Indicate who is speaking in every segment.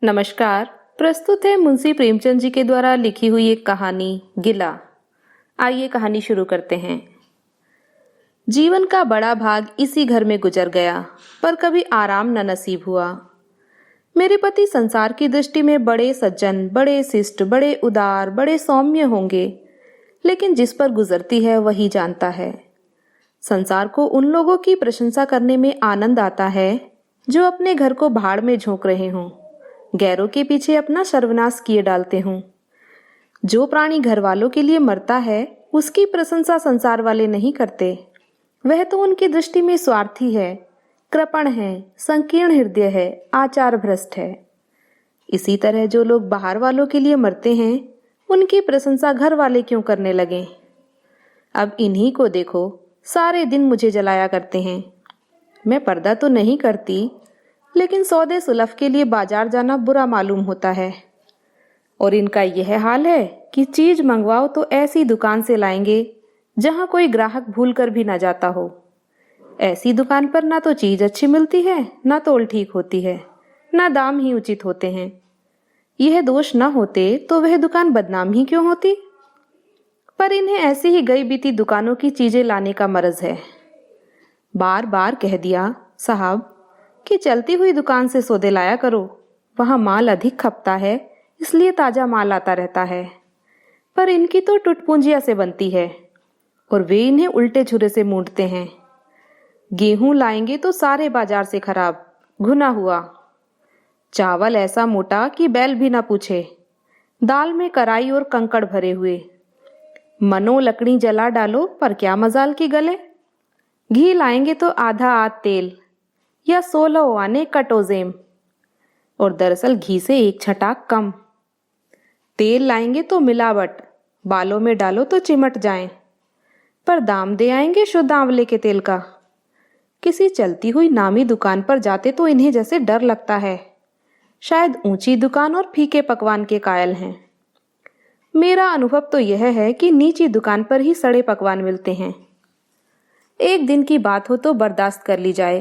Speaker 1: नमस्कार। प्रस्तुत है मुंशी प्रेमचंद जी के द्वारा लिखी हुई एक कहानी गिला। आइए कहानी शुरू करते हैं। जीवन का बड़ा भाग इसी घर में गुजर गया, पर कभी आराम न नसीब हुआ। मेरे पति संसार की दृष्टि में बड़े सज्जन, बड़े शिष्ट, बड़े उदार, बड़े सौम्य होंगे, लेकिन जिस पर गुजरती है वही जानता है। संसार को उन लोगों की प्रशंसा करने में आनंद आता है जो अपने घर को भाड़ में झोंक रहे हों, गैरों के पीछे अपना सर्वनाश किए डालते हों। जो प्राणी घर वालों के लिए मरता है उसकी प्रशंसा संसार वाले नहीं करते। वह तो उनकी दृष्टि में स्वार्थी है, कृपण है, संकीर्ण हृदय है, आचार भ्रष्ट है। इसी तरह जो लोग बाहर वालों के लिए मरते हैं उनकी प्रशंसा घर वाले क्यों करने लगे। अब इन्हीं को देखो, सारे दिन मुझे जलाया करते हैं। मैं पर्दा तो नहीं करती, लेकिन सौदे सुलभ के लिए बाजार जाना बुरा मालूम होता है। और इनका यह हाल है कि चीज मंगवाओ तो ऐसी दुकान से लाएंगे जहां कोई ग्राहक भूल कर भी ना जाता हो। ऐसी दुकान पर ना तो चीज अच्छी मिलती है, ना तोल ठीक होती है, ना दाम ही उचित होते हैं। यह दोष न होते तो वह दुकान बदनाम ही क्यों होती। पर इन्हें ऐसी ही गई बीती दुकानों की चीजें लाने का मर्ज है। बार बार कह दिया साहब कि चलती हुई दुकान से सौदे लाया करो, वहां माल अधिक खपता है, इसलिए ताजा माल आता रहता है। पर इनकी तो टुटपुंजिया से बनती है और वे इन्हें उल्टे छुरे से मूंढते हैं। गेहूं लाएंगे तो सारे बाजार से खराब, घुना हुआ। चावल ऐसा मोटा कि बैल भी ना पूछे। दाल में कराई और कंकड़ भरे हुए। मनो लकड़ी जला डालो पर क्या मजाल की गले। घी लाएंगे तो आधा आध तेल या 16 आने कटोजेम, और दरअसल घी से एक छटाक कम। तेल लाएंगे तो मिलावट, बालों में डालो तो चिमट जाएं, पर दाम दे आएंगे शुद्ध आंवले के तेल का। किसी चलती हुई नामी दुकान पर जाते तो इन्हें जैसे डर लगता है, शायद ऊंची दुकान और फीके पकवान के कायल हैं। मेरा अनुभव तो यह है कि नीची दुकान पर ही सड़े पकवान मिलते हैं। एक दिन की बात हो तो बर्दाश्त कर ली जाए,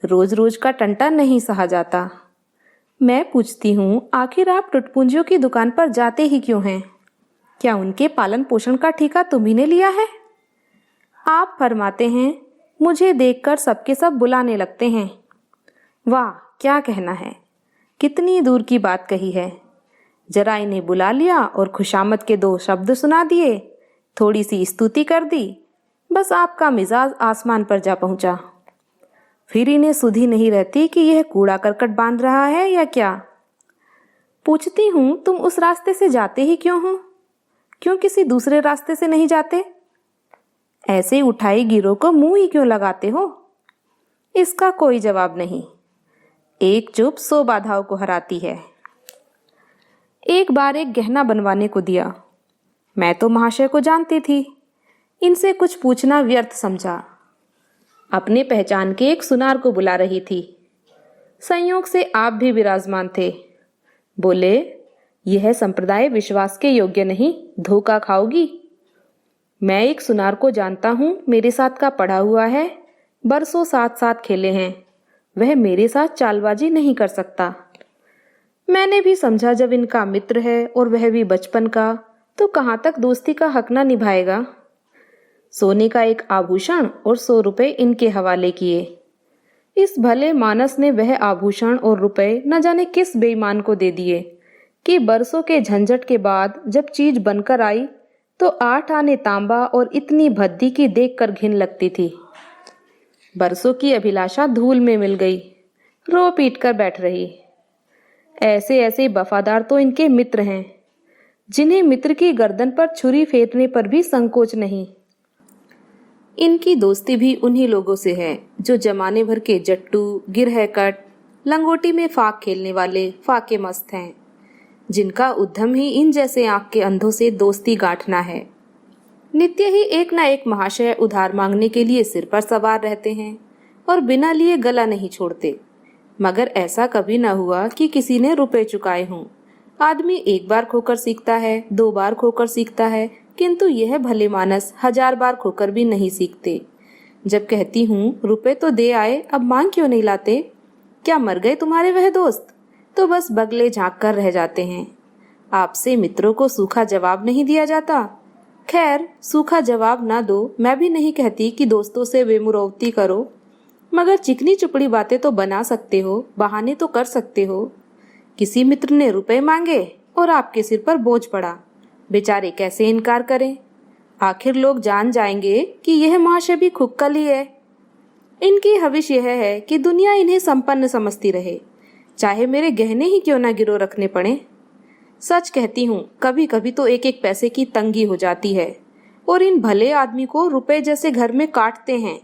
Speaker 1: रोज रोज का टंटा नहीं सहा जाता। मैं पूछती हूँ, आखिर आप टुटपुंजियों की दुकान पर जाते ही क्यों हैं? क्या उनके पालन पोषण का ठेका तुम्ही ने लिया है? आप फरमाते हैं, मुझे देखकर सबके सब बुलाने लगते हैं। वाह, क्या कहना है, कितनी दूर की बात कही है। जरा इन्हें बुला लिया और खुशामद के 2 शब्द सुना दिए, थोड़ी सी स्तुति कर दी, बस आपका मिजाज आसमान पर जा पहुंचा। फिर इन्हें सुधि नहीं रहती कि यह कूड़ा करकट बांध रहा है या क्या। पूछती हूं, तुम उस रास्ते से जाते ही क्यों हो? क्यों किसी दूसरे रास्ते से नहीं जाते? ऐसे उठाई गिरोह को मुंह ही क्यों लगाते हो? इसका कोई जवाब नहीं। एक चुप 100 बाधाओं को हराती है। एक बार एक गहना बनवाने को दिया। मैं तो महाशय को जानती थी, इनसे कुछ पूछना व्यर्थ समझा। अपने पहचान के एक सुनार को बुला रही थी। संयोग से आप भी विराजमान थे। बोले, यह संप्रदाय विश्वास के योग्य नहीं, धोखा खाओगी। मैं एक सुनार को जानता हूं, मेरे साथ का पढ़ा हुआ है, बरसों साथ साथ खेले हैं, वह मेरे साथ चालबाजी नहीं कर सकता। मैंने भी समझा जब इनका मित्र है और वह भी बचपन का, तो कहां तक दोस्ती का हक ना निभाएगा। सोने का एक आभूषण और 100 रुपए इनके हवाले किए। इस भले मानस ने वह आभूषण और रुपए न जाने किस बेईमान को दे दिए कि बरसों के झंझट के बाद जब चीज बनकर आई तो 8 आने तांबा और इतनी भद्दी की देखकर घिन लगती थी। बरसों की अभिलाषा धूल में मिल गई, रो पीट कर बैठ रही। ऐसे ऐसे वफादार तो इनके मित्र हैं, जिन्हें मित्र की गर्दन पर छुरी फेरने पर भी संकोच नहीं। इनकी दोस्ती भी उन्हीं लोगों से है जो जमाने भर के जट्टू, गिरहकट, लंगोटी में फाक खेलने वाले फाके मस्त हैं, जिनका उद्यम ही इन जैसे आंख के अंधों से दोस्ती गांठना है। नित्य ही एक न एक महाशय उधार मांगने के लिए सिर पर सवार रहते हैं और बिना लिए गला नहीं छोड़ते। मगर ऐसा कभी न हुआ कि किसी ने रुपए चुकाए हों। आदमी एक बार खोकर सीखता है, 2 बार खोकर सीखता है, किंतु यह भले मानस 1000 बार खोकर भी नहीं सीखते। जब कहती हूँ रुपए तो दे आए, अब मांग क्यों नहीं लाते? क्या मर गए तुम्हारे वह दोस्त? तो बस बगले झांक कर रह जाते हैं। आपसे मित्रों को सूखा जवाब नहीं दिया जाता। खैर, सूखा जवाब ना दो, मैं भी नहीं कहती कि दोस्तों से बेमुरौवती करो, मगर चिकनी चुपड़ी बातें तो बना सकते हो, बहाने तो कर सकते हो। किसी मित्र ने रुपए मांगे और आपके सिर पर बोझ पड़ा, बेचारे कैसे इनकार करें। आखिर लोग जान जाएंगे कि यह महाशय भी खुक्कल ही है। इनकी हविश यह है कि दुनिया इन्हें संपन्न समझती रहे, चाहे मेरे गहने ही क्यों ना गिरो रखने पड़े। सच कहती हूँ, कभी कभी तो एक एक पैसे की तंगी हो जाती है और इन भले आदमी को रुपए जैसे घर में काटते हैं।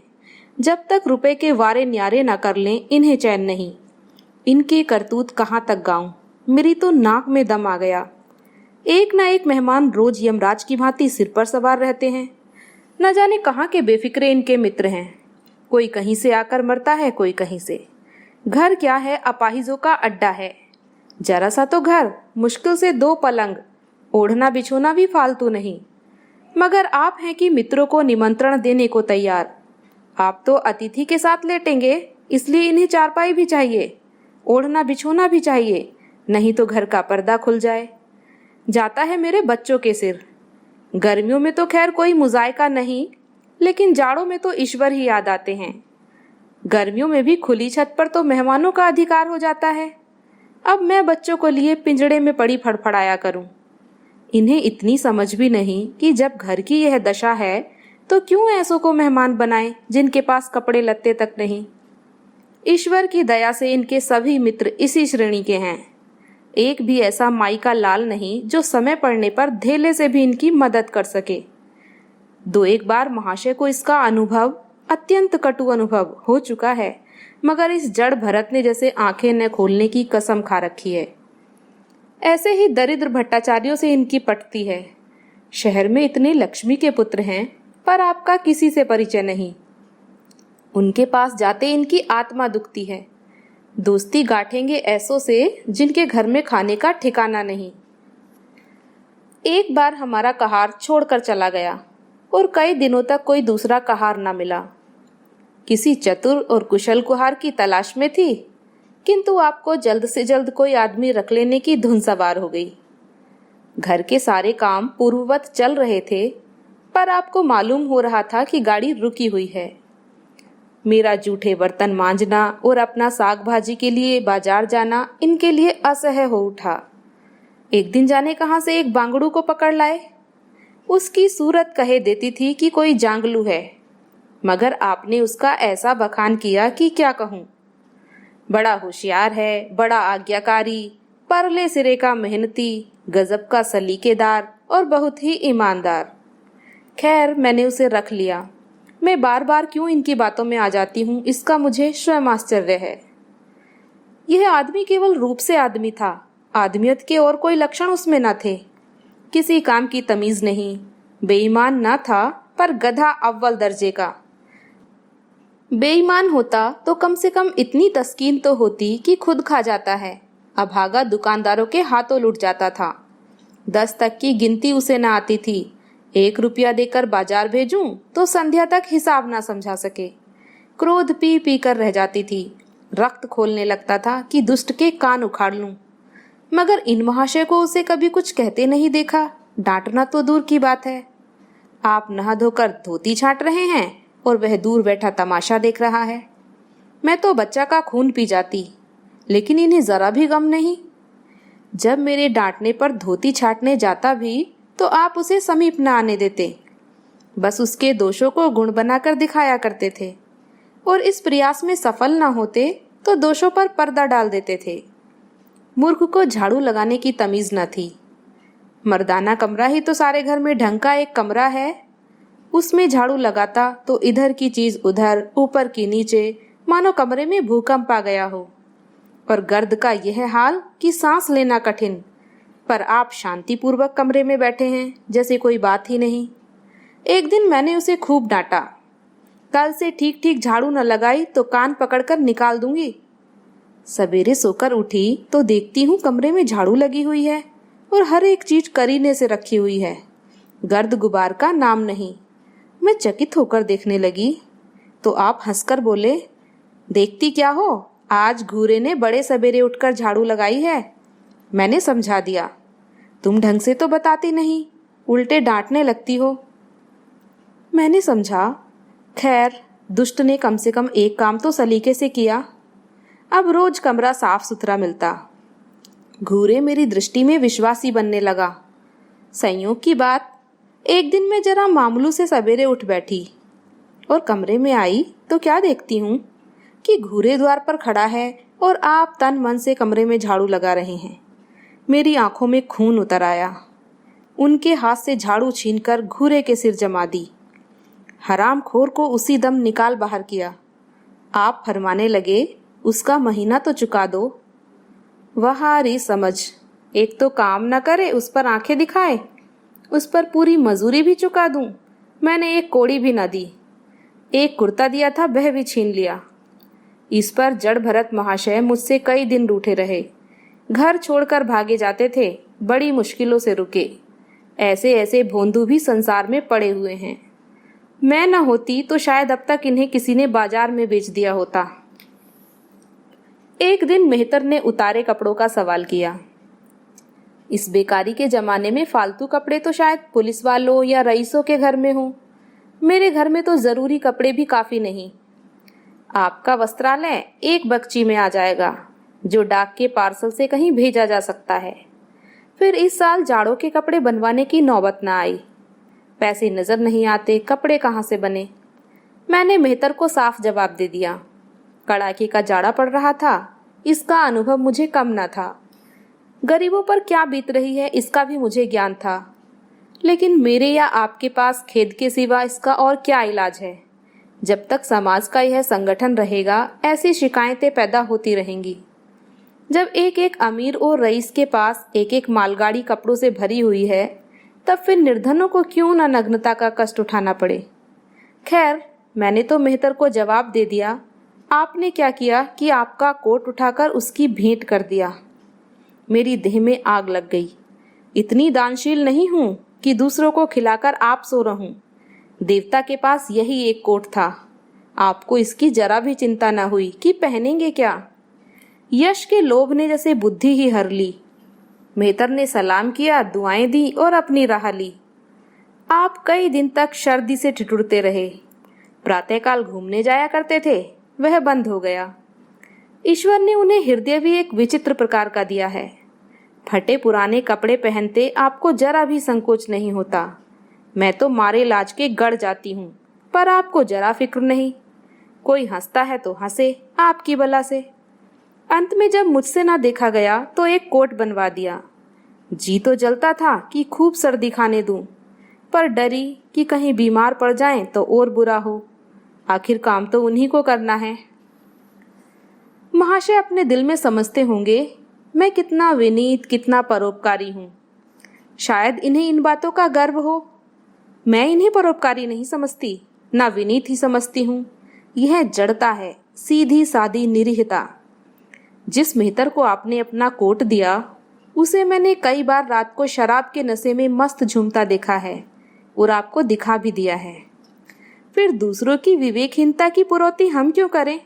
Speaker 1: जब तक रुपए के वारे न्यारे ना कर लें, इन्हें चैन नहीं। इनके करतूत कहाँ तक गाऊं, मेरी तो नाक में दम आ गया। एक ना एक मेहमान रोज यमराज की भांति सिर पर सवार रहते हैं। न जाने कहाँ के बेफिक्रे इनके मित्र हैं। कोई कहीं से आकर मरता है, कोई कहीं से। घर क्या है, अपाहिजों का अड्डा है। जरा सा तो घर, मुश्किल से 2 पलंग, ओढ़ना बिछोना भी फालतू नहीं। मगर आप हैं कि मित्रों को निमंत्रण देने को तैयार। आप तो अतिथि के साथ लेटेंगे, इसलिए इन्हें चारपाई भी चाहिए, ओढ़ना बिछोना भी चाहिए, नहीं तो घर का पर्दा खुल जाए। जाता है मेरे बच्चों के सिर। गर्मियों में तो खैर कोई मुजायका नहीं, लेकिन जाड़ों में तो ईश्वर ही याद आते हैं। गर्मियों में भी खुली छत पर तो मेहमानों का अधिकार हो जाता है। अब मैं बच्चों को लिए पिंजड़े में पड़ी फड़फड़ाया करूं। इन्हें इतनी समझ भी नहीं कि जब घर की यह दशा है तो क्यों ऐसों को मेहमान बनाएं जिनके पास कपड़े लत्ते तक नहीं। ईश्वर की दया से इनके सभी मित्र इसी श्रेणी के हैं। एक भी ऐसा माई का लाल नहीं जो समय पड़ने पर धेले से भी इनकी मदद कर सके। 2-1 बार महाशय को इसका अनुभव, अत्यंत कटु अनुभव हो चुका है, मगर इस जड़ भरत ने जैसे आंखें न खोलने की कसम खा रखी है। ऐसे ही दरिद्र भट्टाचार्यों से इनकी पटती है। शहर में इतने लक्ष्मी के पुत्र हैं, पर आपका किसी से परिचय नहीं। उनके पास जाते इनकी आत्मा दुखती है। दोस्ती गांठेंगे ऐसों से जिनके घर में खाने का ठिकाना नहीं। एक बार हमारा कहार छोड़कर चला गया और कई दिनों तक कोई दूसरा कहार ना मिला। किसी चतुर और कुशल कुहार की तलाश में थी, किंतु आपको जल्द से जल्द कोई आदमी रख लेने की धुन सवार हो गई। घर के सारे काम पूर्ववत चल रहे थे, पर आपको मालूम हो रहा था कि गाड़ी रुकी हुई है। मेरा जूठे बर्तन मांजना और अपना साग भाजी के लिए बाजार जाना इनके लिए असह्य हो उठा। एक दिन जाने कहां से एक बांगड़ू को पकड़ लाए। उसकी सूरत कहे देती थी कि कोई जांगलू है, मगर आपने उसका ऐसा बखान किया कि क्या कहूं। बड़ा होशियार है, बड़ा आज्ञाकारी, परले सिरे का मेहनती, गजब का सलीकेदार और बहुत ही ईमानदार। खैर, मैंने उसे रख लिया। मैं बार बार क्यों इनकी बातों में आ जाती हूँ, इसका मुझे स्वयं आश्चर्य है। यह आदमी केवल रूप से आदमी था, आदमियत के और कोई लक्षण उसमें न थे। किसी काम की तमीज नहीं, बेईमान न था, पर गधा अव्वल दर्जे का। बेईमान होता तो कम से कम इतनी तस्कीन तो होती कि खुद खा जाता है, अभागा दुकानदारों के हाथों लुट जाता था। 10 तक की गिनती उसे न आती थी। 1 रुपया देकर बाजार भेजूं तो संध्या तक हिसाब ना समझा सके। क्रोध पी पी कर रह जाती थी। रक्त खोलने लगता था कि दुष्ट के कान उखाड़ लूं। मगर इन महाशय को उसे कभी कुछ कहते नहीं देखा, डांटना तो दूर की बात है। आप नहा धोकर धोती छांट रहे हैं और वह दूर बैठा तमाशा देख रहा है। मैं तो बच्चा का खून पी जाती, लेकिन इन्हें जरा भी गम नहीं। जब मेरे डांटने पर धोती छाटने जाता भी तो आप उसे समीप न आने देते, बस उसके दोषों को गुण बनाकर दिखाया करते थे, और इस प्रयास में सफल न होते तो दोषों पर पर्दा डाल देते थे। मूर्ख को झाड़ू लगाने की तमीज न थी। मर्दाना कमरा ही तो सारे घर में ढंग का एक कमरा है, उसमें झाड़ू लगाता तो इधर की चीज उधर, ऊपर की नीचे, मानो कमरे में भूकंप आ गया हो। और गर्द का यह हाल कि सांस लेना कठिन, पर आप शांतिपूर्वक कमरे में बैठे हैं जैसे कोई बात ही नहीं। एक दिन मैंने उसे खूब डांटा, कल से ठीक ठीक झाड़ू न लगाई तो कान पकड़कर निकाल दूंगी। सवेरे सोकर उठी तो देखती हूँ कमरे में झाड़ू लगी हुई है और हर एक चीज करीने से रखी हुई है, गर्द गुबार का नाम नहीं। मैं चकित होकर देखने लगी तो आप हंसकर बोले, देखती क्या हो, आज घूरे ने बड़े सवेरे उठकर झाड़ू लगाई है, मैंने समझा दिया। तुम ढंग से तो बताती नहीं, उल्टे डांटने लगती हो। मैंने समझा, खैर दुष्ट ने कम से कम एक काम तो सलीके से किया। अब रोज कमरा साफ सुथरा मिलता। घूरे मेरी दृष्टि में विश्वासी बनने लगा। संयोग की बात, एक दिन मैं जरा मामूलू से सवेरे उठ बैठी और कमरे में आई तो क्या देखती हूँ कि घूरे द्वार पर खड़ा है और आप तन मन से कमरे में झाड़ू लगा रहे हैं। मेरी आंखों में खून उतर आया। उनके हाथ से झाड़ू छीनकर घूरे के सिर जमा दी। हरामखोर को उसी दम निकाल बाहर किया। आप फरमाने लगे, उसका महीना तो चुका दो। वहारी समझ, एक तो काम न करे उस पर आंखें दिखाए, उस पर पूरी मजूरी भी चुका दूं। मैंने एक कोड़ी भी न दी। एक कुर्ता दिया था वह भी छीन लिया। इस पर जड़ भरत महाशय मुझसे कई दिन रूठे रहे। घर छोड़कर भागे जाते थे, बड़ी मुश्किलों से रुके। ऐसे ऐसे भोंदू भी संसार में पड़े हुए हैं। मैं न होती तो शायद अब तक इन्हें किसी ने बाजार में बेच दिया होता। एक दिन मेहतर ने उतारे कपड़ों का सवाल किया। इस बेकारी के जमाने में फालतू कपड़े तो शायद पुलिस वालों या रईसों के घर में हों। मेरे घर में तो जरूरी कपड़े भी काफी नहीं। आपका वस्त्रालय एक बक्ची में आ जाएगा, जो डाक के पार्सल से कहीं भेजा जा सकता है। फिर इस साल जाड़ों के कपड़े बनवाने की नौबत न आई। पैसे नजर नहीं आते, कपड़े कहाँ से बने। मैंने मेहतर को साफ जवाब दे दिया। कड़ाके का जाड़ा पड़ रहा था, इसका अनुभव मुझे कम न था। गरीबों पर क्या बीत रही है इसका भी मुझे ज्ञान था। लेकिन मेरे या आपके पास खेद के सिवा इसका और क्या इलाज है। जब तक समाज का यह संगठन रहेगा, ऐसी शिकायतें पैदा होती रहेंगी। जब एक एक अमीर और रईस के पास एक एक मालगाड़ी कपड़ों से भरी हुई है, तब फिर निर्धनों को क्यों न नग्नता का कष्ट उठाना पड़े। खैर, मैंने तो मेहतर को जवाब दे दिया। आपने क्या किया कि आपका कोट उठाकर उसकी भेंट कर दिया। मेरी देह में आग लग गई। इतनी दानशील नहीं हूं कि दूसरों को खिलाकर आप सो रहूं। देवता के पास यही एक कोट था। आपको इसकी जरा भी चिंता न हुई कि पहनेंगे क्या। यश के लोभ ने जैसे बुद्धि ही हर ली। मेहतर ने सलाम किया, दुआएं दी और अपनी राह ली। आप कई दिन तक सर्दी से ठिठुरते रहे। प्रातःकाल घूमने जाया करते थे, वह बंद हो गया। ईश्वर ने उन्हें हृदय भी एक विचित्र प्रकार का दिया है। फटे पुराने कपड़े पहनते आपको जरा भी संकोच नहीं होता। मैं तो मारे लाज के गड़ जाती हूँ, पर आपको जरा फिक्र नहीं। कोई हंसता है तो हंसे, आपकी बला से। अंत में जब मुझसे ना देखा गया तो एक कोट बनवा दिया। जी तो जलता था कि खूब सर्दी खाने दूं, पर डरी कि कहीं बीमार पड़ जाएं तो और बुरा हो। आखिर काम तो उन्हीं को करना है। महाशय अपने दिल में समझते होंगे मैं कितना विनीत, कितना परोपकारी हूँ। शायद इन्हें इन बातों का गर्व हो। मैं इन्हें परोपकारी नहीं समझती, ना विनीत ही समझती हूँ। यह जड़ता है, सीधी सादी निरीहता। जिस मेहतर को आपने अपना कोट दिया, उसे मैंने कई बार रात को शराब के नशे में मस्त झूमता देखा है और आपको दिखा भी दिया है। फिर दूसरों की विवेकहीनता की पुरौती हम क्यों करें।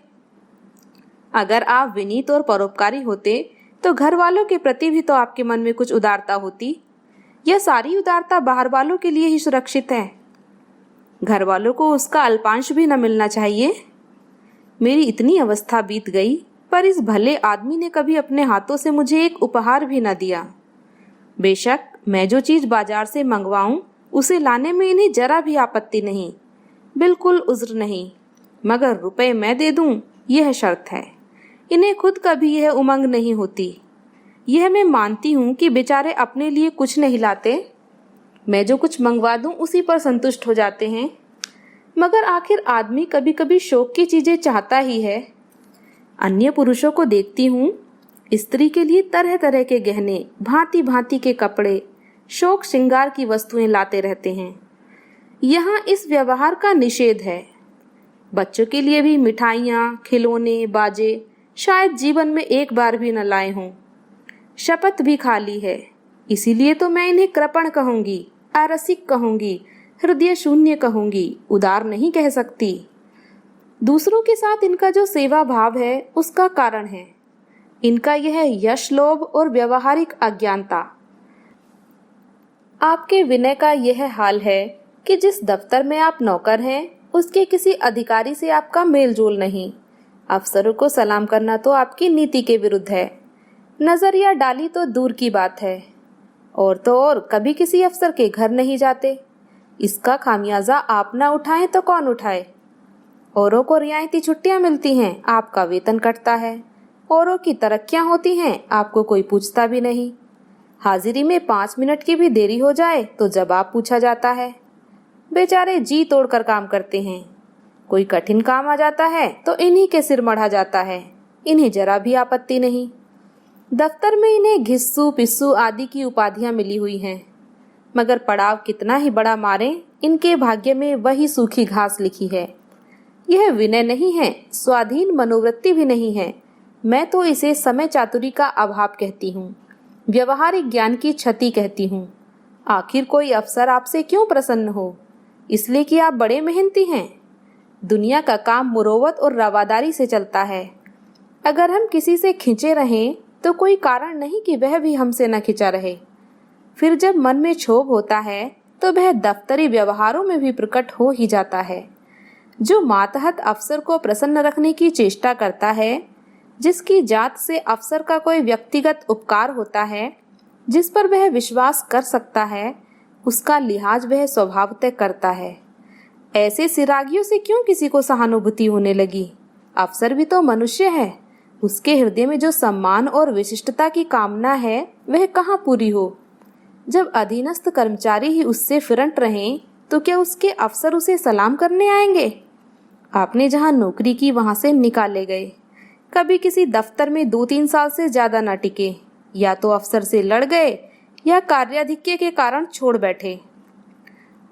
Speaker 1: अगर आप विनीत और परोपकारी होते तो घर वालों के प्रति भी तो आपके मन में कुछ उदारता होती। यह सारी उदारता बाहर वालों के लिए ही सुरक्षित है। घर वालों को उसका अल्पांश भी न मिलना चाहिए। मेरी इतनी अवस्था बीत गई, पर इस भले आदमी ने कभी अपने हाथों से मुझे एक उपहार भी न दिया। बेशक मैं जो चीज बाजार से मंगवाऊं उसे लाने में इन्हें जरा भी आपत्ति नहीं, बिल्कुल उज्र नहीं, मगर रुपए मैं दे दूं यह शर्त है। इन्हें खुद कभी यह उमंग नहीं होती। यह मैं मानती हूँ कि बेचारे अपने लिए कुछ नहीं लाते, मैं जो कुछ मंगवा दूं उसी पर संतुष्ट हो जाते हैं। मगर आखिर आदमी कभी कभी शौक की चीजें चाहता ही है। अन्य पुरुषों को देखती हूँ, स्त्री के लिए तरह तरह के गहने, भांति भांति के कपड़े, शौक श्रृंगार की वस्तुएं लाते रहते हैं। यहाँ इस व्यवहार का निषेध है। बच्चों के लिए भी मिठाइयाँ, खिलौने, बाजे शायद जीवन में एक बार भी न लाए हों। शपथ भी खाली है। इसीलिए तो मैं इन्हें कृपण कहूंगी, अरसिक कहूंगी, हृदय शून्य कहूंगी, उदार नहीं कह सकती। दूसरों के साथ इनका जो सेवा भाव है उसका कारण है इनका यह यश लोभ और व्यवहारिक अज्ञानता। आपके विनय का यह हाल है कि जिस दफ्तर में आप नौकर हैं उसके किसी अधिकारी से आपका मेल जोल नहीं। अफसरों को सलाम करना तो आपकी नीति के विरुद्ध है। नजरिया डाली तो दूर की बात है। और तो और कभी किसी अफसर के घर नहीं जाते। इसका खामियाजा आप ना उठाएं तो कौन उठाए। औरों को रियायती छुट्टियां मिलती हैं, आपका वेतन कटता है। औरों की तरक्कियां होती हैं, आपको कोई पूछता भी नहीं। हाजिरी में 5 मिनट की भी देरी हो जाए तो जवाब पूछा जाता है। बेचारे जी तोड़कर काम करते हैं। कोई कठिन काम आ जाता है तो इन्हीं के सिर मढ़ा जाता है। इन्हें जरा भी आपत्ति नहीं। दफ्तर में इन्हें घिस्सू पिस्सू आदि की उपाधियां मिली हुई हैं, मगर पड़ाव कितना ही बड़ा मारे इनके भाग्य में वही सूखी घास लिखी है। यह विनय नहीं है, स्वाधीन मनोवृत्ति भी नहीं है। मैं तो इसे समय चातुरी का अभाव कहती हूँ, व्यवहारिक ज्ञान की क्षति कहती हूँ। आखिर कोई अफसर आपसे क्यों प्रसन्न हो? इसलिए कि आप बड़े मेहनती हैं। दुनिया का काम मुरोवत और रवादारी से चलता है। अगर हम किसी से खिंचे रहें तो कोई कारण नहीं कि वह भी हमसे न खिंचा रहे। फिर जब मन में क्षोभ होता है तो वह दफ्तरी व्यवहारों में भी प्रकट हो ही जाता है। जो मातहत अफसर को प्रसन्न रखने की चेष्टा करता है, जिसकी जात से अफसर का कोई व्यक्तिगत उपकार होता है, जिस पर वह विश्वास कर सकता है, उसका लिहाज वह स्वभावतः करता है। ऐसे सिरागियों से क्यों किसी को सहानुभूति होने लगी? अफसर भी तो मनुष्य है। उसके हृदय में जो सम्मान और विशिष्टता की कामना है वह कहाँ पूरी हो? जब अधीनस्थ कर्मचारी ही उससे फिरंट रहें तो क्या उसके अफसर उसे सलाम करने आएंगे? आपने जहाँ नौकरी की वहां से निकाले गए। कभी किसी दफ्तर में 2-3 साल से ज्यादा न टिके। या तो अफसर से लड़ गए या कार्याधिक्य के कारण छोड़ बैठे।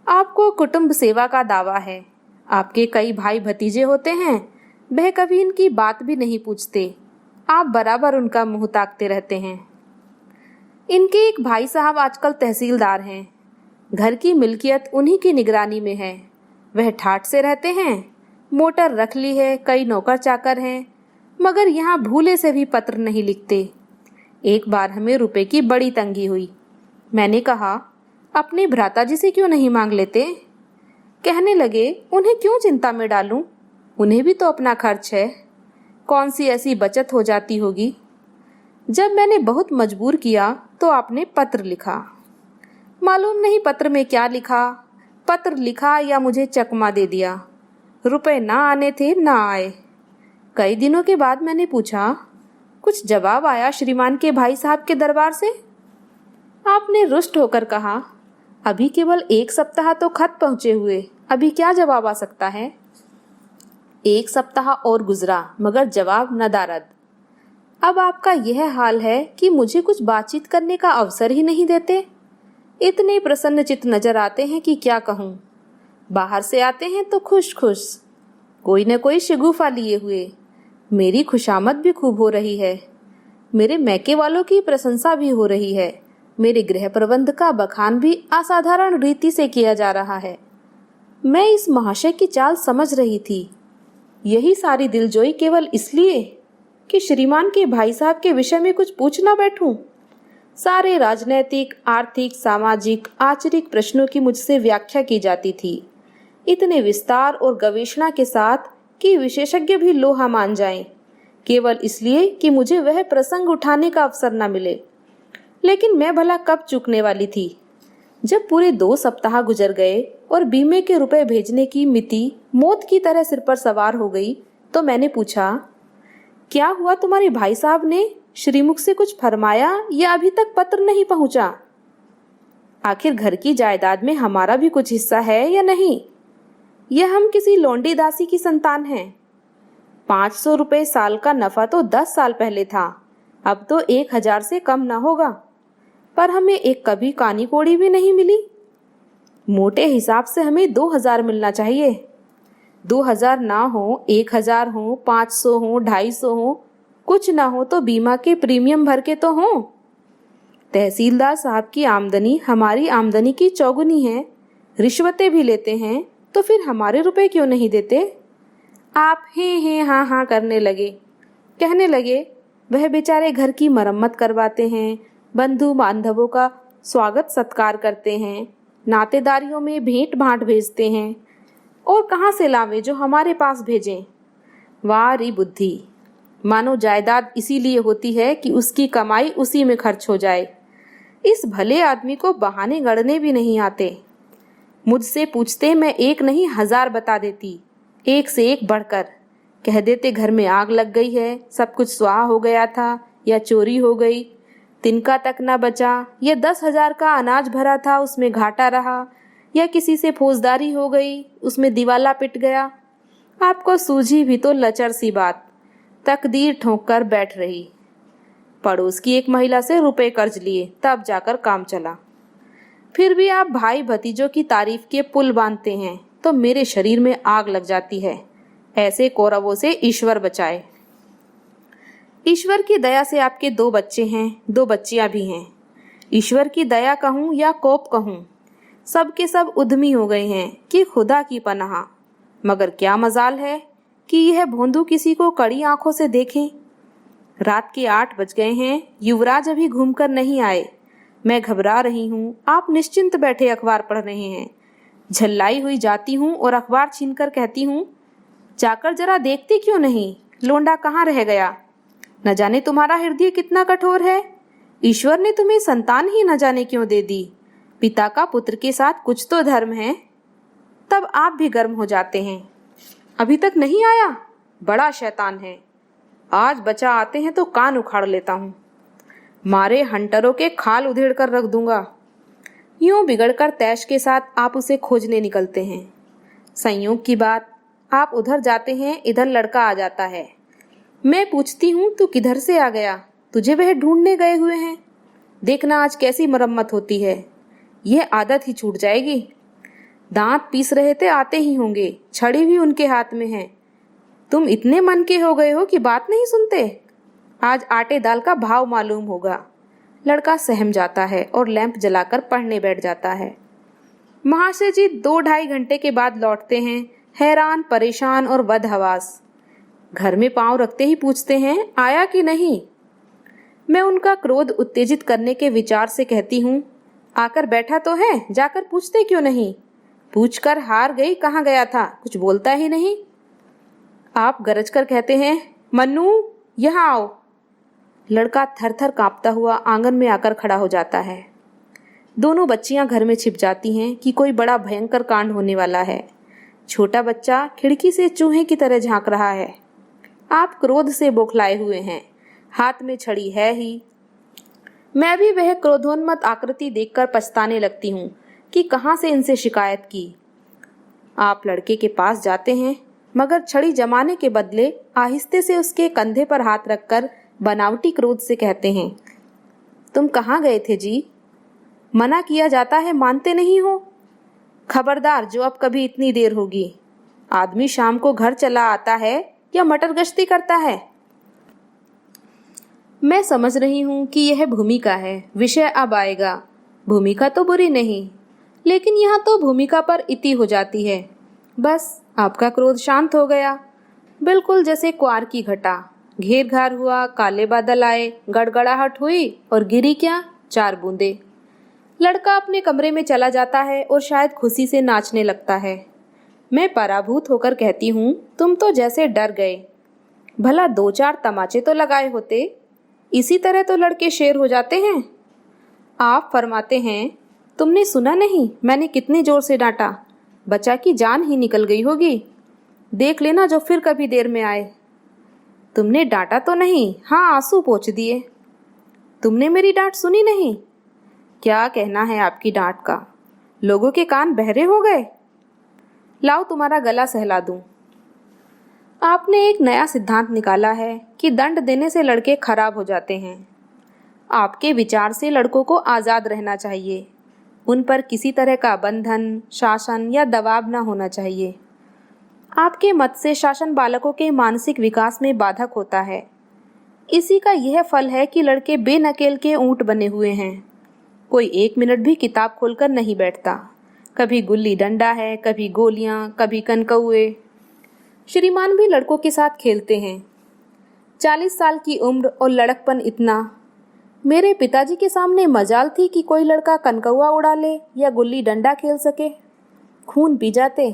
Speaker 1: आपको कुटुंब सेवा का दावा है। आपके कई भाई भतीजे होते हैं, वह कभी इनकी बात भी नहीं पूछते। आप बराबर उनका मुंह ताकते रहते हैं। इनके एक भाई साहब आजकल तहसीलदार हैं। घर की मिल्कियत उन्हीं की निगरानी में है। वह ठाठ से रहते हैं। मोटर रख ली है, कई नौकर चाकर हैं, मगर यहाँ भूले से भी पत्र नहीं लिखते। एक बार हमें रुपए की बड़ी तंगी हुई। मैंने कहा, अपने भ्राताजी से क्यों नहीं मांग लेते? कहने लगे, उन्हें क्यों चिंता में डालूं? उन्हें भी तो अपना खर्च है। कौन सी ऐसी बचत हो जाती होगी? जब मैंने बहुत मजबूर किया तो आपने पत्र लिखा। मालूम नहीं पत्र में क्या लिखा। पत्र लिखा या मुझे चकमा दे दिया। रुपए ना आने थे, ना आए। कई दिनों के बाद मैंने पूछा, कुछ जवाब आया श्रीमान के भाई साहब के दरबार से? आपने रुष्ट होकर कहा, अभी केवल 1 सप्ताह तो खत पहुंचे हुए, अभी क्या जवाब आ सकता है? 1 सप्ताह और गुजरा मगर जवाब नदारद। अब आपका यह हाल है कि मुझे कुछ बातचीत करने का अवसर ही नहीं देते। इतने प्रसन्न चित्त नजर आते हैं कि क्या कहूँ। बाहर से आते हैं तो खुश खुश, कोई न कोई शिगुफा लिए हुए। मेरी खुशामद भी खूब हो रही है। मेरे मैके वालों की प्रशंसा भी हो रही है। मेरे गृह प्रबंध का बखान भी असाधारण रीति से किया जा रहा है। मैं इस महाशय की चाल समझ रही थी। यही सारी दिलजोई केवल इसलिए कि श्रीमान के भाई साहब के विषय में कुछ पूछना बैठूं। सारे राजनैतिक, आर्थिक, सामाजिक, आचरिक प्रश्नों की मुझसे व्याख्या की जाती थी, इतने विस्तार और गवेषणा के साथ कि विशेषज्ञ भी लोहा मान जाएं, केवल इसलिए कि मुझे वह प्रसंग उठाने का अवसर न मिले। लेकिन मैं भला कब चूकने वाली थी? जब पूरे 2 सप्ताह गुजर गए और बीमे के रुपए भेजने की मिति मौत की तरह सिर पर सवार हो गई तो मैंने पूछा, क्या हुआ? तुम्हारे भाई साहब ने श्रीमुख से कुछ फरमाया या अभी तक पत्र नहीं पहुंचा? आखिर घर की जायदाद में हमारा भी कुछ हिस्सा है या नहीं? यह हम किसी लोंडी दासी की संतान हैं। 500 रुपए साल का नफा तो 10 साल पहले था, अब तो 1000 से कम न होगा। पर हमें एक कभी कानी कोड़ी भी नहीं मिली। मोटे हिसाब से हमें 2000 मिलना चाहिए। 2000 ना हो, 1000 हो, 500 हो, 250 हो, कुछ ना हो तो बीमा के प्रीमियम भर के तो हों। तहसीलदार साहब की आमदनी हमारी आमदनी की चौगुनी है। रिश्वतें भी लेते हैं तो फिर हमारे रुपए क्यों नहीं देते? आप हे हाँ हाँ करने लगे। कहने लगे, वह बेचारे घर की मरम्मत करवाते हैं, बंधु बांधवों का स्वागत सत्कार करते हैं, नातेदारियों में भेंट भाट भेजते हैं, और कहाँ से लावे जो हमारे पास भेजें। वाह री बुद्धि! मानो जायदाद इसीलिए होती है कि उसकी कमाई उसी में खर्च हो जाए। इस भले आदमी को बहाने गढ़ने भी नहीं आते। मुझसे पूछते मैं एक नहीं 1000 बता देती, एक से एक बढ़कर। कह देते घर में आग लग गई है, सब कुछ स्वाहा हो गया था, या चोरी हो गई, तिनका तक न बचा, या 10,000 का अनाज भरा था उसमें घाटा रहा, या किसी से फौजदारी हो गई उसमें दिवाला पिट गया। आपको सूझी भी तो लचर सी बात, तकदीर ठोंक कर बैठ रही। पड़ोस की एक महिला से रुपए कर्ज लिए, तब जाकर काम चला। फिर भी आप भाई भतीजों की तारीफ के पुल बांधते हैं तो मेरे शरीर में आग लग जाती है। ऐसे कौरवों से ईश्वर बचाए। ईश्वर की दया से आपके 2 बच्चे हैं, 2 बच्चियां भी हैं। ईश्वर की दया कहूँ या कोप कहूँ, सब के सब उद्यमी हो गए हैं कि खुदा की पनाह। मगर क्या मजाल है कि यह भोंदू किसी को कड़ी आंखों से देखें। रात के 8 बज गए हैं, युवराज अभी घूमकर नहीं आए। मैं घबरा रही हूँ, आप निश्चिंत बैठे अखबार पढ़ रहे हैं। झल्लाई हुई जाती हूँ और अखबार छीनकर कहती हूँ, जाकर जरा देखती क्यों नहीं, लोंडा कहाँ रह गया। न जाने तुम्हारा हृदय कितना कठोर है। ईश्वर ने तुम्हें संतान ही न जाने क्यों दे दी। पिता का पुत्र के साथ कुछ तो धर्म है। तब आप भी गर्म हो जाते हैं। अभी तक नहीं आया, बड़ा शैतान है। आज बचा आते हैं तो कान उखाड़ लेता हूँ। मारे हंटरों के खाल उधेड़ कर रख दूंगा। यूं बिगड़कर तैश के साथ आप उसे खोजने निकलते हैं। संयोग की बात, आप उधर जाते हैं, इधर लड़का आ जाता है। मैं पूछती हूँ, तू किधर से आ गया? तुझे वह ढूंढने गए हुए हैं। देखना आज कैसी मरम्मत होती है। यह आदत ही छूट जाएगी। दांत पीस रहे थे, आते ही होंगे। छड़ी भी उनके हाथ में है। तुम इतने मन के हो गए हो कि बात नहीं सुनते। आज आटे दाल का भाव मालूम होगा। लड़का सहम जाता है और लैंप जलाकर पढ़ने बैठ जाता है। महाशय जी 2-2.5 घंटे के बाद लौटते हैं, हैरान, परेशान और बदहवास। घर में पांव रखते ही पूछते हैं, आया कि नहीं। मैं उनका क्रोध उत्तेजित करने के विचार से कहती हूँ, आकर बैठा तो है, जाकर पूछते क्यों नहीं। पूछकर हार गई, कहाँ गया था, कुछ बोलता ही नहीं। आप गरज कर कहते हैं, मन्नू यहाँ आओ। लड़का थर थर कांपता हुआ आंगन में आकर खड़ा हो जाता है। दोनों बच्चियां घर में छिप जाती हैं कि कोई बड़ा भयंकर कांड होने वाला है। छोटा बच्चा खिड़की से चूहे की तरह झांक रहा है। आप क्रोध से बौखलाए हुए हैं, हाथ में छड़ी है ही। मैं भी वह क्रोधोन्मत्त आकृति देखकर पछताने लगती हूँ कि कहाँ से इनसे शिकायत की। आप लड़के के पास जाते हैं, मगर छड़ी जमाने के बदले आहिस्ते से उसके कंधे पर हाथ रखकर बनावटी क्रोध से कहते हैं, तुम कहाँ गए थे जी? मना किया जाता है, मानते नहीं हो। खबरदार, जो अब कभी इतनी देर होगी। आदमी शाम को घर चला आता है या मटर गश्ती करता है। मैं समझ रही हूँ कि यह भूमिका है, विषय अब आएगा। भूमिका तो बुरी नहीं, लेकिन यहाँ तो भूमिका पर इति हो जाती है। बस आपका क्रोध शांत हो गया, बिल्कुल जैसे क्वार की घटा। घेर घार हुआ, काले बादल आए, गड़गड़ाहट हुई और गिरी क्या, 4 बूंदे। लड़का अपने कमरे में चला जाता है और शायद खुशी से नाचने लगता है। मैं पराभूत होकर कहती हूँ, तुम तो जैसे डर गए। भला 2-4 तमाचे तो लगाए होते, इसी तरह तो लड़के शेर हो जाते हैं। आप फरमाते हैं, तुमने सुना नहीं मैंने कितने जोर से डांटा। बच्चा की जान ही निकल गई होगी। देख लेना जो फिर कभी देर में आए। तुमने डांटा तो नहीं, हाँ आंसू पोंछ दिए। तुमने मेरी डांट सुनी नहीं। क्या कहना है आपकी डांट का? लोगों के कान बहरे हो गए। लाओ तुम्हारा गला सहला दूं। आपने एक नया सिद्धांत निकाला है कि दंड देने से लड़के खराब हो जाते हैं। आपके विचार से लड़कों को आज़ाद रहना चाहिए। उन पर किसी तरह का बंधन, शासन या दबाव न होना चाहिए। आपके मत से शासन बालकों के मानसिक विकास में बाधक होता है। इसी का यह फल है कि लड़के बेनकेल के ऊंट बने हुए हैं। कोई 1 मिनट भी किताब खोलकर नहीं बैठता। कभी गुल्ली डंडा है, कभी गोलियां, कभी कनकौए। श्रीमान भी लड़कों के साथ खेलते हैं। 40 साल की उम्र और लड़कपन इतना। मेरे पिताजी के सामने मजाल थी कि कोई लड़का कनकौआ उड़ा ले या गुल्ली डंडा खेल सके। खून पी जाते।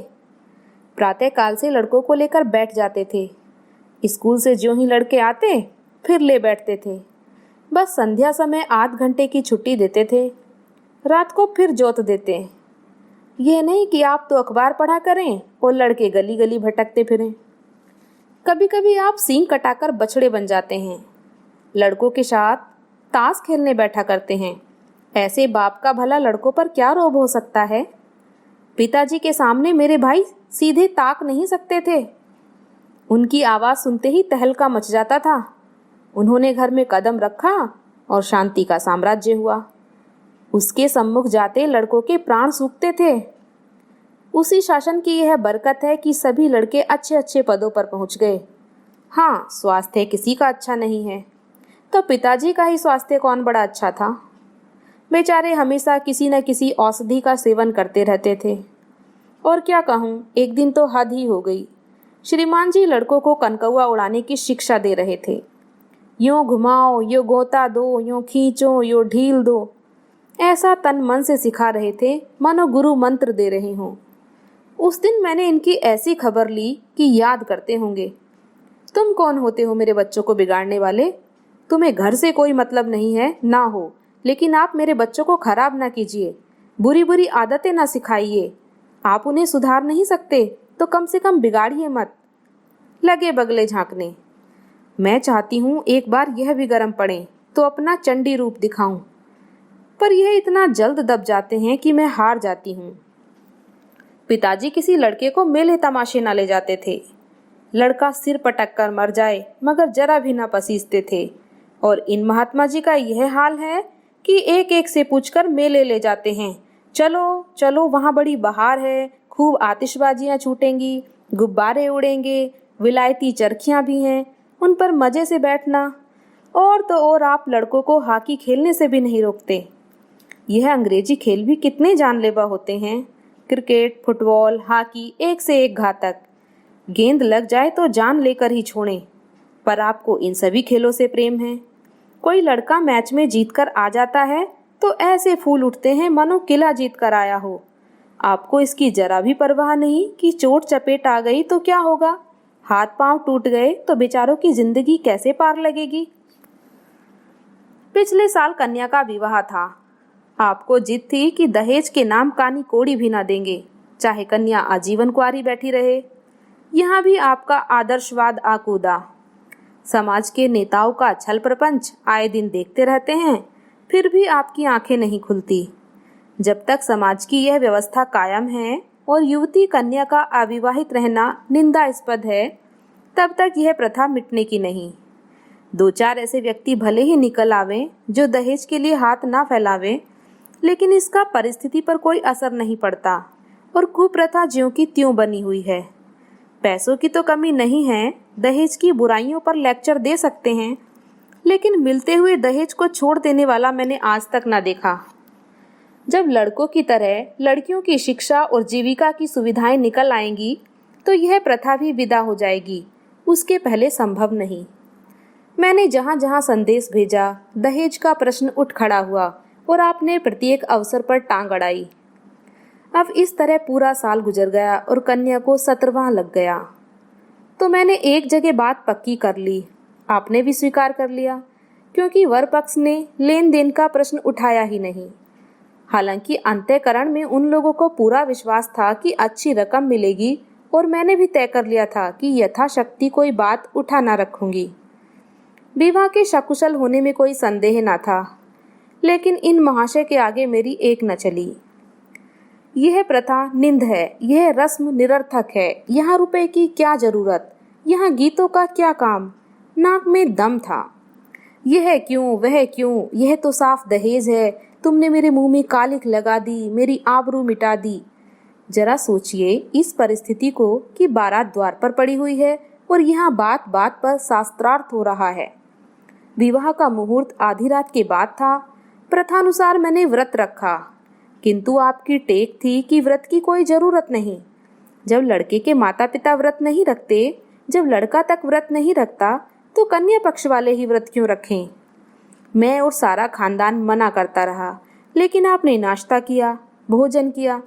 Speaker 1: प्रातःकाल से लड़कों को लेकर बैठ जाते थे। स्कूल से ज्यों ही लड़के आते फिर ले बैठते थे। बस संध्या समय आध घंटे की छुट्टी देते थे। रात को फिर जोत देते। यह नहीं कि आप तो अखबार पढ़ा करें और लड़के गली गली भटकते फिरें। कभी कभी आप सींग कटाकर बछड़े बन जाते हैं। लड़कों के साथ ताश खेलने बैठा करते हैं। ऐसे बाप का भला लड़कों पर क्या रोब हो सकता है। पिताजी के सामने मेरे भाई सीधे ताक नहीं सकते थे। उनकी आवाज़ सुनते ही तहलका मच जाता था। उन्होंने घर में कदम रखा और शांति का साम्राज्य हुआ। उसके सम्मुख जाते लड़कों के प्राण सूखते थे। उसी शासन की यह बरकत है कि सभी लड़के अच्छे अच्छे पदों पर पहुंच गए। हाँ, स्वास्थ्य किसी का अच्छा नहीं है, तो पिताजी का ही स्वास्थ्य कौन बड़ा अच्छा था। बेचारे हमेशा किसी न किसी औषधि का सेवन करते रहते थे। और क्या कहूँ, एक दिन तो हद ही हो गई। श्रीमान जी लड़कों को कनकौआ उड़ाने की शिक्षा दे रहे थे। यूँ घुमाओ, यो गोता दो, यूँ खींचो, यो ढील दो। ऐसा तन मन से सिखा रहे थे मानो गुरु मंत्र दे रहे हों। उस दिन मैंने इनकी ऐसी खबर ली कि याद करते होंगे। तुम कौन होते हो मेरे बच्चों को बिगाड़ने वाले? तुम्हें घर से कोई मतलब नहीं है ना हो, लेकिन आप मेरे बच्चों को खराब ना कीजिए, बुरी बुरी आदतें ना सिखाइए। आप उन्हें सुधार नहीं सकते तो कम से कम बिगाड़िए मत। लगे बगले झांकने। मैं चाहती हूँ एक बार यह भी गर्म पड़े तो अपना चंडी रूप दिखाऊं, पर यह इतना जल्द दब जाते हैं कि मैं हार जाती हूँ। पिताजी किसी लड़के को मेले तमाशे न ले जाते थे। लड़का सिर पटक कर मर जाए मगर जरा भी न पसीजते थे। और इन महात्मा जी का यह हाल है कि एक एक से पूछकर मेले ले जाते हैं। चलो चलो, वहाँ बड़ी बहार है, खूब आतिशबाजियाँ छूटेंगी, गुब्बारे उड़ेंगे, विलायती चरखियाँ भी हैं, उन पर मज़े से बैठना। और तो और आप लड़कों को हॉकी खेलने से भी नहीं रोकते। यह अंग्रेजी खेल भी कितने जानलेवा होते हैं। क्रिकेट, फुटबॉल, हॉकी एक से एक घातक। गेंद लग जाए तो जान लेकर ही छोड़ें। पर आपको इन सभी खेलों से प्रेम है। कोई लड़का मैच में जीतकर आ जाता है तो ऐसे फूल उठते हैं मानो किला जीत कर आया हो। आपको इसकी जरा भी परवाह नहीं कि चोट चपेट आ गई तो क्या होगा, हाथ पांव टूट गए तो बेचारों की जिंदगी कैसे पार लगेगी। पिछले साल कन्या का विवाह था। आपको जिद थी कि दहेज के नाम कानी कोड़ी भी ना देंगे, चाहे कन्या आजीवन कुंवारी बैठी रहे। यहाँ भी आपका आदर्शवाद आकूदा। समाज के नेताओं का छल प्रपंच आए दिन देखते रहते हैं, फिर भी आपकी आंखें नहीं खुलती। जब तक समाज की यह व्यवस्था कायम है और युवती कन्या का अविवाहित रहना निंदास्पद है, तब तक यह प्रथा मिटने की नहीं। 2-4 ऐसे व्यक्ति भले ही निकल आवें जो दहेज के लिए हाथ ना फैलावें, लेकिन इसका परिस्थिति पर कोई असर नहीं पड़ता और कुप्रथा ज्यों की त्यों बनी हुई है। पैसों की तो कमी नहीं है, दहेज की बुराइयों पर लेक्चर दे सकते हैं, लेकिन मिलते हुए दहेज को छोड़ देने वाला मैंने आज तक ना देखा। जब लड़कों की तरह लड़कियों की शिक्षा और जीविका की सुविधाएं निकल आएंगी तो यह प्रथा भी विदा हो जाएगी, उसके पहले संभव नहीं। मैंने जहाँ जहाँ संदेश भेजा, दहेज का प्रश्न उठ खड़ा हुआ और आपने प्रत्येक अवसर पर टांग अड़ाई। अब इस तरह पूरा साल गुजर गया और कन्या को 17वां लग गया। तो मैंने एक जगह बात पक्की कर ली, आपने भी स्वीकार कर लिया, क्योंकि वर पक्ष ने लेन देन का प्रश्न उठाया ही नहीं। हालांकि अंतःकरण में उन लोगों को पूरा विश्वास था कि अच्छी रकम मिलेगी और मैंने भी तय कर लिया था कि यथाशक्ति कोई बात उठा ना रखूंगी। विवाह के सकुशल होने में कोई संदेह ना था, लेकिन इन महाशय के आगे मेरी एक न चली। यह प्रथा निंद है, यह रस्म निरर्थक है, यहाँ रुपए की क्या जरूरत, यहाँ गीतों का क्या काम। नाक में दम था। यह क्यों, वह क्यों, यह तो साफ दहेज है, तुमने मेरे मुंह में कालिख लगा दी, मेरी आबरू मिटा दी। जरा सोचिए इस परिस्थिति को कि बारात द्वार पर पड़ी हुई है और यहाँ बात बात पर शास्त्रार्थ हो रहा है। विवाह का मुहूर्त आधी रात के बाद था। प्रथानुसार मैंने व्रत रखा, किंतु आपकी टेक थी कि व्रत की कोई जरूरत नहीं। जब लड़के के माता पिता व्रत नहीं रखते, जब लड़का तक व्रत नहीं रखता, तो कन्या पक्ष वाले ही व्रत क्यों रखें? मैं और सारा खानदान मना करता रहा, लेकिन आपने नाश्ता किया, भोजन किया।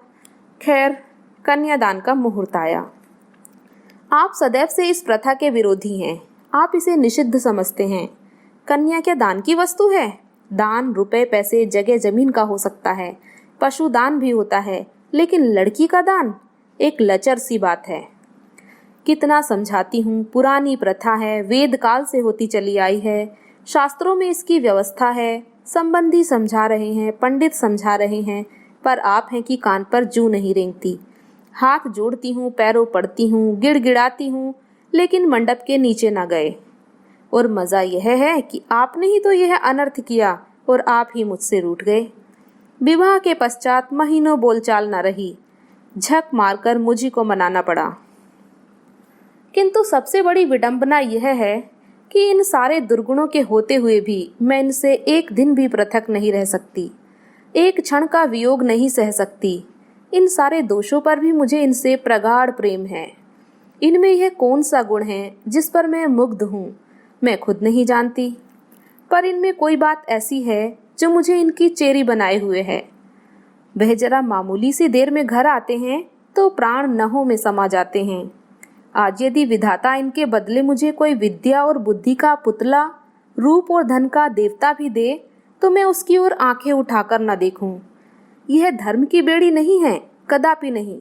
Speaker 1: खैर, कन्यादान का मुहूर्त आया। आप सदैव से इस प्रथा के विरोधी हैं। आप इसे निषिद्ध समझते हैं। कन्या क्या दान की वस्तु है? दान रुपए, पैसे, जगह जमीन का हो सकता है, पशु दान भी होता है, लेकिन लड़की का दान एक लचर सी बात है। कितना समझाती हूँ, पुरानी प्रथा है, वेद काल से होती चली आई है, शास्त्रों में इसकी व्यवस्था है, संबंधी समझा रहे हैं, पंडित समझा रहे हैं, पर आप हैं कि कान पर जूं नहीं रेंगती। हाथ जोड़ती हूँ, पैरों पड़ती हूँ, गिड़गिड़ाती हूँ, लेकिन मंडप के नीचे ना गए। और मजा यह है कि आपने ही तो यह अनर्थ किया और आप ही मुझसे रूठ गए। विवाह के पश्चात महीनों बोलचाल न रही, झक मारकर मुझी को मनाना पड़ा। किंतु सबसे बड़ी विडंबना यह है कि इन सारे दुर्गुणों के होते हुए भी मैं इनसे एक दिन भी पृथक नहीं रह सकती, एक क्षण का वियोग नहीं सह सकती। इन सारे दोषों पर भी मुझे इनसे प्रगाढ़ प्रेम है। इनमें यह कौन सा गुण है जिस पर मैं मुग्ध हूँ, मैं खुद नहीं जानती, पर इनमें कोई बात ऐसी है जो मुझे इनकी चेरी बनाए हुए है। वह जरा मामूली सी देर में घर आते हैं तो प्राण नहों में समा जाते हैं। आज यदि विधाता इनके बदले मुझे कोई विद्या और बुद्धि का पुतला, रूप और धन का देवता भी दे, तो मैं उसकी ओर आंखें उठाकर न देखूं। यह धर्म की बेड़ी नहीं है, कदापि नहीं,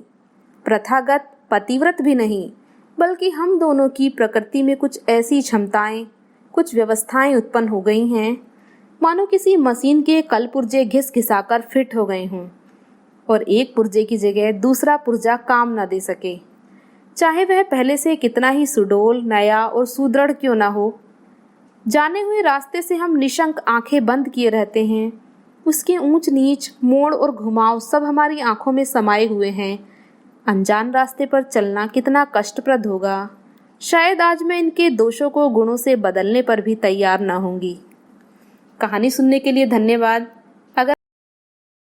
Speaker 1: प्रथागत पतिव्रत भी नहीं, बल्कि हम दोनों की प्रकृति में कुछ ऐसी क्षमताएं, कुछ व्यवस्थाएं उत्पन्न हो गई हैं, मानो किसी मशीन के कल पुर्जे घिस घिसाकर फिट हो गए हों और एक पुर्जे की जगह दूसरा पुर्जा काम न दे सके, चाहे वह पहले से कितना ही सुडोल, नया और सुदृढ़ क्यों न हो। जाने हुए रास्ते से हम निशंक आंखें बंद किए रहते हैं। उसके ऊंच नीच, मोड़ और घुमाव सब हमारी आंखों में समाये हुए हैं। अनजान रास्ते पर चलना कितना कष्टप्रद होगा। शायद आज मैं इनके दोषों को गुणों से बदलने पर भी तैयार न होंगी। कहानी सुनने के लिए धन्यवाद।